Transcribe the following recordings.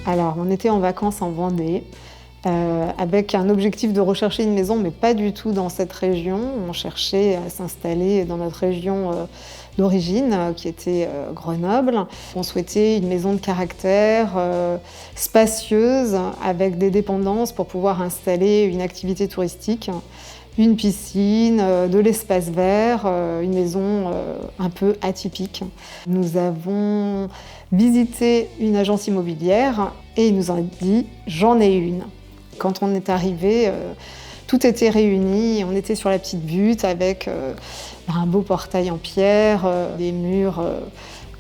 Alors, on était en vacances en Vendée, avec un objectif de rechercher une maison, mais pas du tout dans cette région. On cherchait à s'installer dans notre région d'origine, qui était Grenoble. On souhaitait une maison de caractère, spacieuse, avec des dépendances pour pouvoir installer une activité touristique, une piscine, de l'espace vert, une maison un peu atypique. Nous avons visité une agence immobilière et ils nous ont dit « j'en ai une ». Quand on est arrivé, tout était réuni. On était sur la petite butte avec un beau portail en pierre, des murs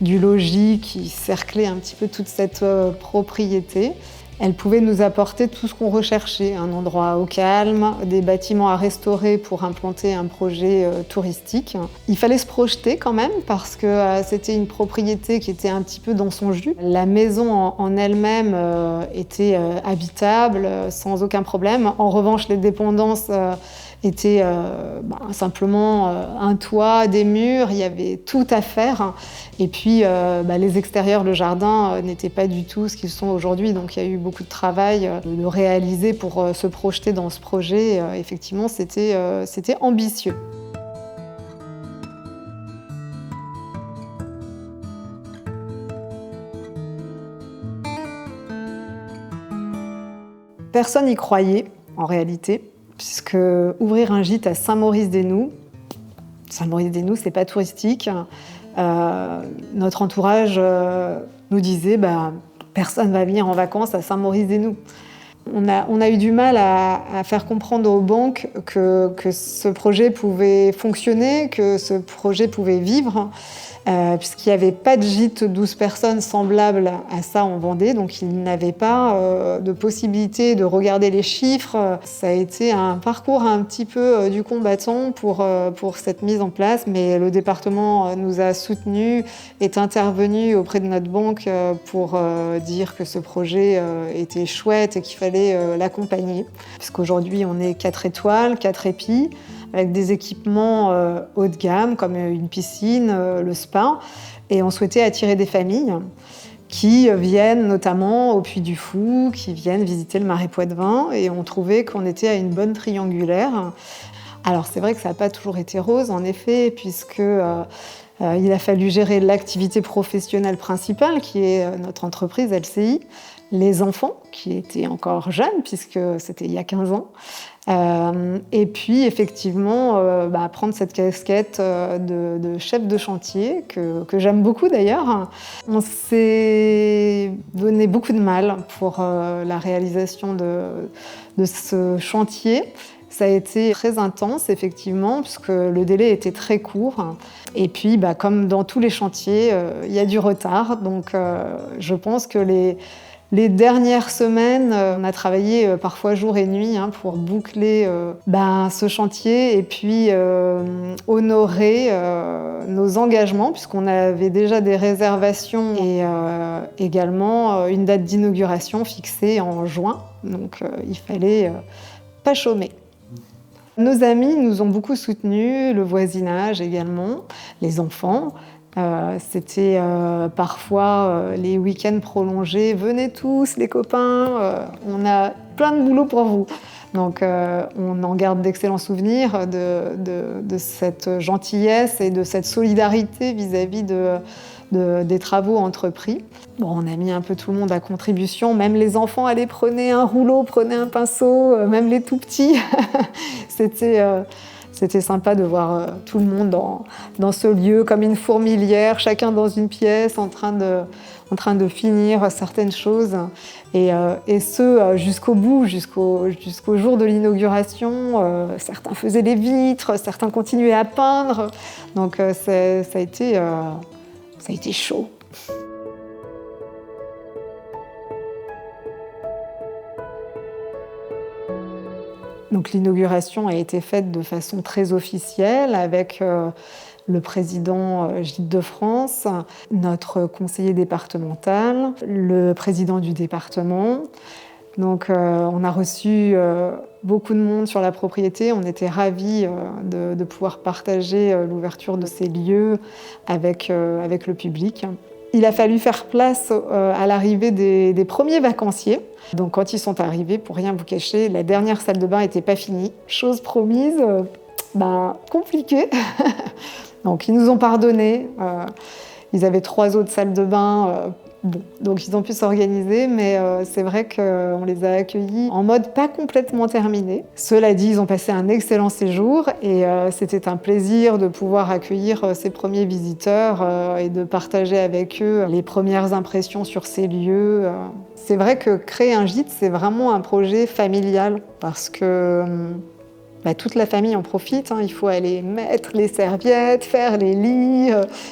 du logis qui cerclaient un petit peu toute cette propriété. Elle pouvait nous apporter tout ce qu'on recherchait, un endroit au calme, des bâtiments à restaurer pour implanter un projet touristique. Il fallait se projeter quand même parce que c'était une propriété qui était un petit peu dans son jus. La maison en elle-même était habitable sans aucun problème. En revanche, les dépendances étaient simplement un toit, des murs, il y avait tout à faire. Et puis les extérieurs, le jardin n'étaient pas du tout ce qu'ils sont aujourd'hui. Donc il y a eu beaucoup de travail de réaliser pour se projeter dans ce projet. Effectivement, c'était ambitieux. Personne n'y croyait, en réalité, puisque ouvrir un gîte à Saint-Maurice-des-Noux, c'est pas touristique. Notre entourage nous disait personne va venir en vacances à Saint-Maurice-des-Noux. On a eu du mal à faire comprendre aux banques que ce projet pouvait fonctionner, que ce projet pouvait vivre, puisqu'il n'y avait pas de gîte 12 personnes semblable à ça en Vendée, donc ils n'avaient pas de possibilité de regarder les chiffres. Ça a été un parcours un petit peu du combattant pour cette mise en place, mais le département nous a soutenus, est intervenu auprès de notre banque pour dire que ce projet était chouette et qu'il fallait l'accompagner. Puisqu'aujourd'hui, on est 4 étoiles, 4 épis, avec des équipements haut de gamme comme une piscine, le spa. Et on souhaitait attirer des familles qui viennent notamment au Puy du Fou, qui viennent visiter le Marais Poitevin. Et on trouvait qu'on était à une bonne triangulaire. Alors c'est vrai que ça n'a pas toujours été rose, en effet, puisque il a fallu gérer l'activité professionnelle principale, qui est notre entreprise LCI, les enfants, qui étaient encore jeunes, puisque c'était il y a 15 ans, et puis effectivement prendre cette casquette de chef de chantier, que j'aime beaucoup d'ailleurs. On s'est donné beaucoup de mal pour la réalisation de ce chantier. Ça a été très intense, effectivement, puisque le délai était très court. Et puis, comme dans tous les chantiers, il y a du retard. Donc, je pense que les dernières semaines, on a travaillé parfois jour et nuit pour boucler ce chantier et puis honorer nos engagements, puisqu'on avait déjà des réservations et également une date d'inauguration fixée en juin. Donc, il fallait pas chômer. Nos amis nous ont beaucoup soutenus, le voisinage également, les enfants. C'était parfois les week-ends prolongés. Venez tous, les copains, on a plein de boulot pour vous. Donc on en garde d'excellents souvenirs de cette gentillesse et de cette solidarité vis-à-vis des travaux entrepris. Bon, on a mis un peu tout le monde à contribution, même les enfants, allez, prenez un rouleau, prenez un pinceau, même les tout petits. C'était sympa de voir tout le monde dans ce lieu, comme une fourmilière, chacun dans une pièce, en train de finir certaines choses. Et ce, jusqu'au bout, jusqu'au jour de l'inauguration. Certains faisaient les vitres, certains continuaient à peindre. Donc ça a été chaud. Donc l'inauguration a été faite de façon très officielle avec le président Gîtes de France, notre conseiller départemental, le président du département. Donc on a reçu beaucoup de monde sur la propriété. On était ravis de pouvoir partager l'ouverture de ces lieux avec le public. Il a fallu faire place à l'arrivée des premiers vacanciers. Donc quand ils sont arrivés, pour rien vous cacher, la dernière salle de bain n'était pas finie. Chose promise, compliquée. Donc ils nous ont pardonné. Ils avaient 3 autres salles de bain. Donc ils ont pu s'organiser, mais c'est vrai qu'on les a accueillis en mode pas complètement terminé. Cela dit, ils ont passé un excellent séjour et c'était un plaisir de pouvoir accueillir ces premiers visiteurs et de partager avec eux les premières impressions sur ces lieux. C'est vrai que créer un gîte, c'est vraiment un projet familial parce que toute la famille en profite. Il faut aller mettre les serviettes, faire les lits,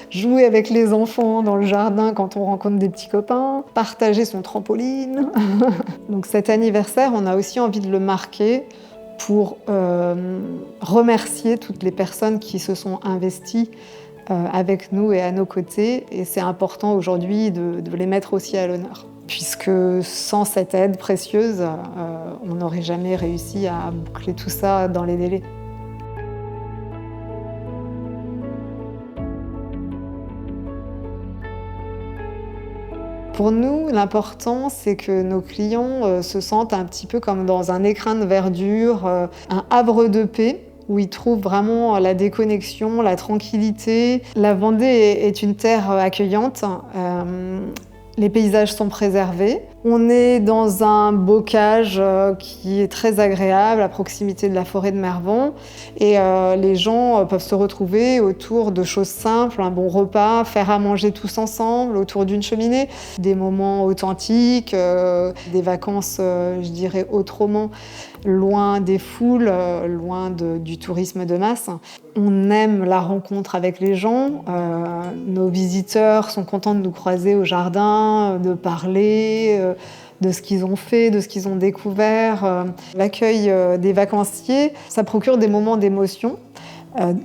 jouer avec les enfants dans le jardin quand on rencontre des petits copains, partager son trampoline. Donc cet anniversaire, on a aussi envie de le marquer pour remercier toutes les personnes qui se sont investies avec nous et à nos côtés. Et c'est important aujourd'hui de les mettre aussi à l'honneur. Puisque sans cette aide précieuse, on n'aurait jamais réussi à boucler tout ça dans les délais. Pour nous, l'important, c'est que nos clients se sentent un petit peu comme dans un écrin de verdure, un havre de paix, où ils trouvent vraiment la déconnexion, la tranquillité. La Vendée est une terre accueillante. Les paysages sont préservés. On est dans un bocage qui est très agréable, à proximité de la forêt de Mervan. Et les gens peuvent se retrouver autour de choses simples, un bon repas, faire à manger tous ensemble, autour d'une cheminée. Des moments authentiques, des vacances, je dirais, autrement, loin des foules, loin du tourisme de masse. On aime la rencontre avec les gens. Nos visiteurs sont contents de nous croiser au jardin, de parler de ce qu'ils ont fait, de ce qu'ils ont découvert. L'accueil des vacanciers, ça procure des moments d'émotion.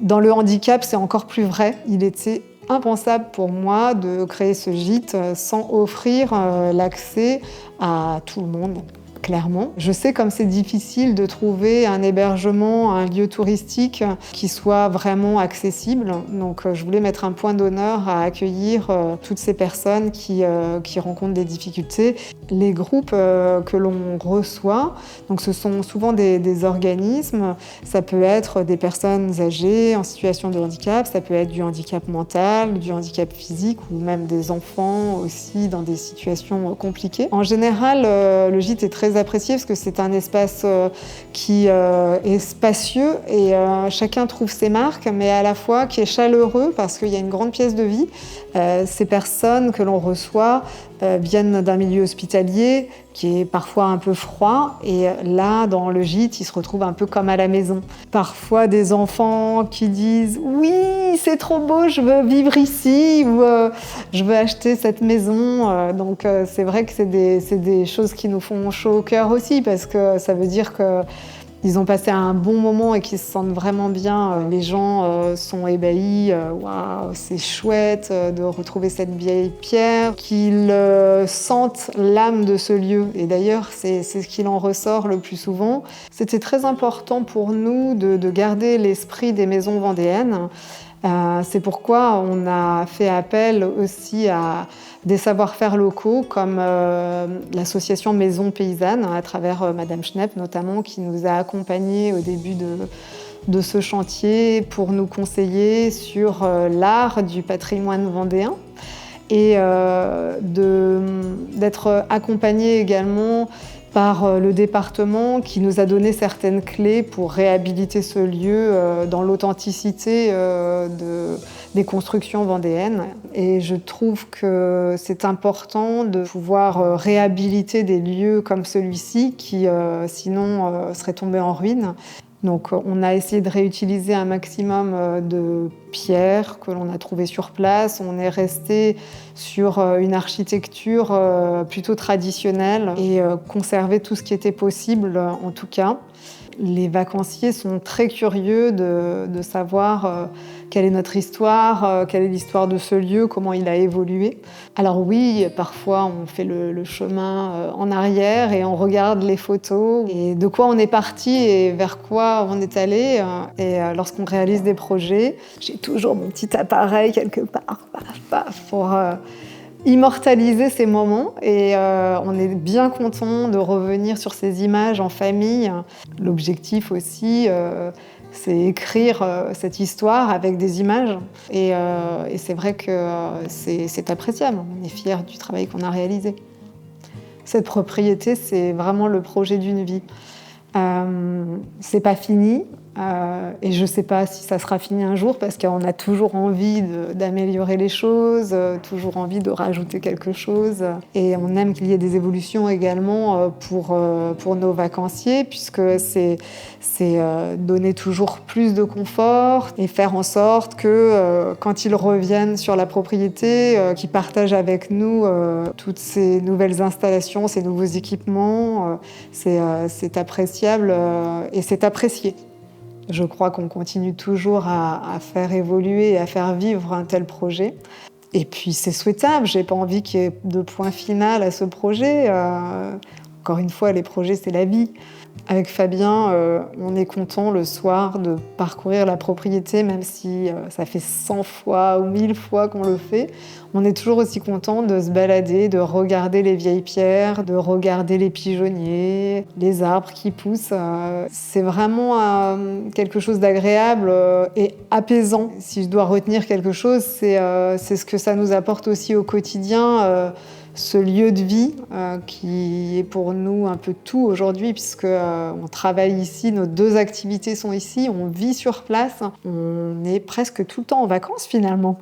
Dans le handicap, c'est encore plus vrai. Il était impensable pour moi de créer ce gîte sans offrir l'accès à tout le monde. Clairement. Je sais comme c'est difficile de trouver un hébergement, un lieu touristique qui soit vraiment accessible. Donc je voulais mettre un point d'honneur à accueillir toutes ces personnes qui rencontrent des difficultés. Les groupes que l'on reçoit, donc ce sont souvent des organismes, ça peut être des personnes âgées en situation de handicap, ça peut être du handicap mental, du handicap physique ou même des enfants aussi dans des situations compliquées. En général, le gîte est très apprécié parce que c'est un espace qui est spacieux et chacun trouve ses marques, mais à la fois qui est chaleureux parce qu'il y a une grande pièce de vie. Ces personnes que l'on reçoit viennent d'un milieu hospitalier qui est parfois un peu froid et là, dans le gîte, ils se retrouvent un peu comme à la maison. Parfois, des enfants qui disent « Oui, c'est trop beau, je veux vivre ici » ou « Je veux acheter cette maison ». Donc c'est vrai que c'est des choses qui nous font chaud au cœur aussi parce que ça veut dire que ils ont passé un bon moment et qu'ils se sentent vraiment bien. Les gens sont ébahis. Waouh, c'est chouette de retrouver cette vieille pierre. Qu'ils sentent l'âme de ce lieu. Et d'ailleurs, c'est ce qu'il en ressort le plus souvent. C'était très important pour nous de garder l'esprit des maisons vendéennes. C'est pourquoi on a fait appel aussi à des savoir-faire locaux comme l'association Maison Paysanne, à travers Madame Schnepp notamment, qui nous a accompagnés au début de ce chantier pour nous conseiller sur l'art du patrimoine vendéen et d'être accompagnés également par le département qui nous a donné certaines clés pour réhabiliter ce lieu dans l'authenticité des constructions vendéennes. Et je trouve que c'est important de pouvoir réhabiliter des lieux comme celui-ci qui sinon seraient tombés en ruine. Donc on a essayé de réutiliser un maximum de pierres que l'on a trouvées sur place. On est resté sur une architecture plutôt traditionnelle et conserver tout ce qui était possible en tout cas. Les vacanciers sont très curieux de savoir quelle est notre histoire, quelle est l'histoire de ce lieu, comment il a évolué. Alors oui, parfois on fait le chemin en arrière et on regarde les photos et de quoi on est parti et vers quoi on est allé. Et lorsqu'on réalise des projets, j'ai toujours mon petit appareil quelque part pour immortaliser ces moments et on est bien content de revenir sur ces images en famille. L'objectif aussi, c'est écrire cette histoire avec des images et c'est vrai que c'est appréciable. On est fiers du travail qu'on a réalisé. Cette propriété, c'est vraiment le projet d'une vie. C'est pas fini et je sais pas si ça sera fini un jour parce qu'on a toujours envie d'améliorer les choses, toujours envie de rajouter quelque chose et on aime qu'il y ait des évolutions également pour nos vacanciers puisque c'est donner toujours plus de confort et faire en sorte que quand ils reviennent sur la propriété, qu'ils partagent avec nous toutes ces nouvelles installations, ces nouveaux équipements, c'est appréciable et c'est apprécié. Je crois qu'on continue toujours à faire évoluer et à faire vivre un tel projet. Et puis c'est souhaitable, j'ai pas envie qu'il y ait de point final à ce projet. Encore une fois, les projets, c'est la vie. Avec Fabien, on est content le soir de parcourir la propriété, même si ça fait 100 fois ou 1000 fois qu'on le fait. On est toujours aussi content de se balader, de regarder les vieilles pierres, de regarder les pigeonniers, les arbres qui poussent. C'est vraiment quelque chose d'agréable et apaisant. Si je dois retenir quelque chose, c'est ce que ça nous apporte aussi au quotidien. Ce lieu de vie qui est pour nous un peu tout aujourd'hui puisque on travaille ici, nos 2 activités sont ici, on vit sur place, on est presque tout le temps en vacances finalement.